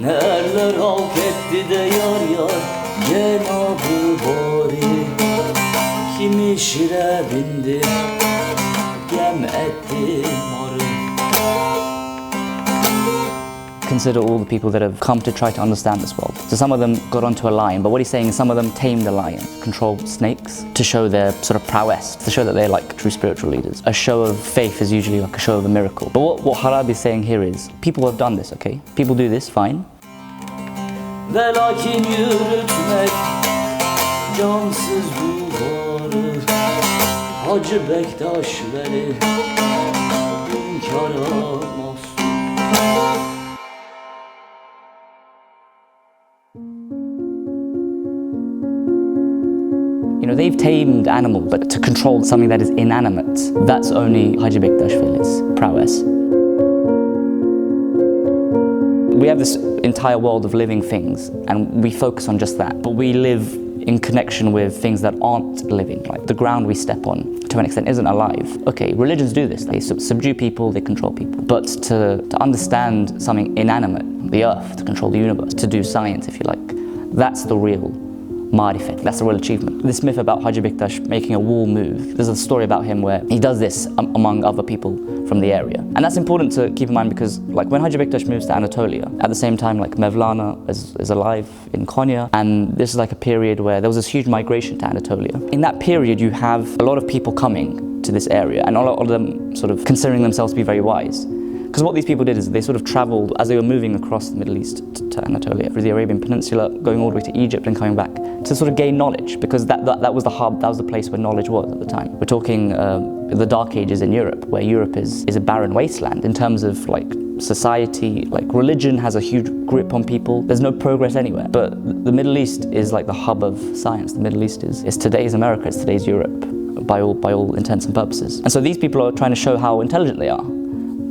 Ne erler halketti de yar yar Cenab-ı bari. Kimi şire, bindi etti, bari. Consider all the people that have come to try to understand this world. So some of them got onto a lion, but what he's saying is some of them tamed a lion, controlled snakes to show their sort of prowess, to show that they're like true spiritual leaders. A show of faith is usually like a show of a miracle. But what Harabi is saying here is, people have done this, okay? People do this, fine. Ve lakin yürütmek cansız duvarı Hacı Bektaş Veli İnkara mahsus. You know, they've tamed animals, but to control something that is inanimate, that's only Hacı Bektaş Veli's prowess. We have this entire world of living things, and we focus on just that. But we live in connection with things that aren't living. Like the ground we step on, to an extent, isn't alive. Okay, religions do this. They subdue people, they control people. But to understand something inanimate, the earth, to control the universe, to do science, if you like, that's the real marifet, that's the real achievement. This myth about Hacı Bektaş making a wall move, there's a story about him where he does this among other people from the area. And that's important to keep in mind because like when Hacı Bektaş moves to Anatolia, at the same time like Mevlana is alive in Konya, and this is like a period where there was this huge migration to Anatolia. In that period you have a lot of people coming to this area and a lot of them sort of considering themselves to be very wise. Because what these people did is they sort of traveled as they were moving across the Middle East to Anatolia, through the Arabian Peninsula, going all the way to Egypt and coming back to sort of gain knowledge, because that was the hub, that was the place where knowledge was at the time. We're talking the Dark Ages in Europe, where Europe is a barren wasteland in terms of like society, like religion has a huge grip on people. There's no progress anywhere. But the Middle East is like the hub of science. The Middle East is today's America, it's today's Europe, by all intents and purposes. And so these people are trying to show how intelligent they are.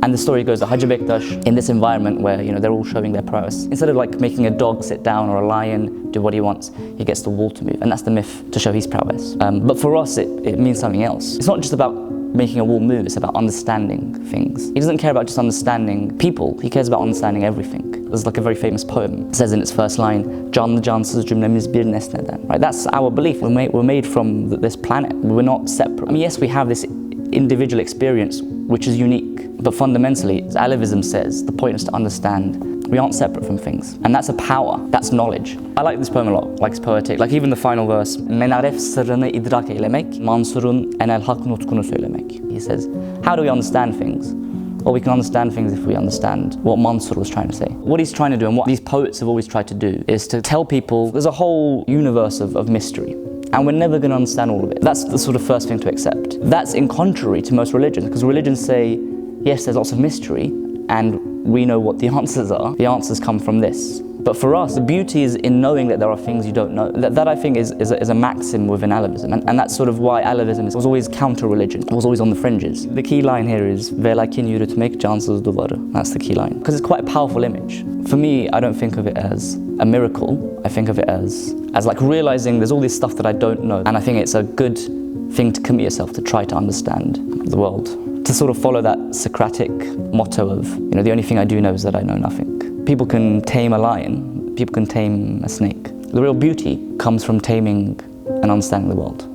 And the story goes that Hacı Bektaş, in this environment where they're all showing their prowess, instead of like making a dog sit down or a lion do what he wants, he gets the wall to move, and that's the myth to show his prowess. But for us, it means something else. It's not just about making a wall move; it's about understanding things. He doesn't care about just understanding people; he cares about understanding everything. There's like a very famous poem. It says in its first line, "Canlı cansız cümlemiz bir nesneden." Right? That's our belief. We're made from this planet. We're not separate. I mean, yes, we have this individual experience which is unique, but fundamentally, as Alevism says, the point is to understand we aren't separate from things, and that's a power, that's knowledge. I like this poem a lot, like it's poetic, like even the final verse, "Menaref sırrını idrak eylemek, Masurun Enelhak nutkunu söylemek." He says, how do we understand things? Well, we can understand things if we understand what Mansur was trying to say. What he's trying to do, and what these poets have always tried to do, is to tell people there's a whole universe of mystery. And we're never going to understand all of it. That's the sort of first thing to accept. That's in contrary to most religions, because religions say, yes, there's lots of mystery, and we know what the answers are. The answers come from this. But for us, the beauty is in knowing that there are things you don't know. That I think is a maxim within Alevism, and that's sort of why Alevism was always counter-religion. It was always on the fringes. The key line here is, "Ve lakin yürütmek cansız duvarı." That's the key line. Because it's quite a powerful image. For me, I don't think of it as a miracle. I think of it as like realizing there's all this stuff that I don't know. And I think it's a good thing to commit yourself to try to understand the world. To sort of follow that Socratic motto of, the only thing I do know is that I know nothing. People can tame a lion, people can tame a snake. The real beauty comes from taming and understanding the world.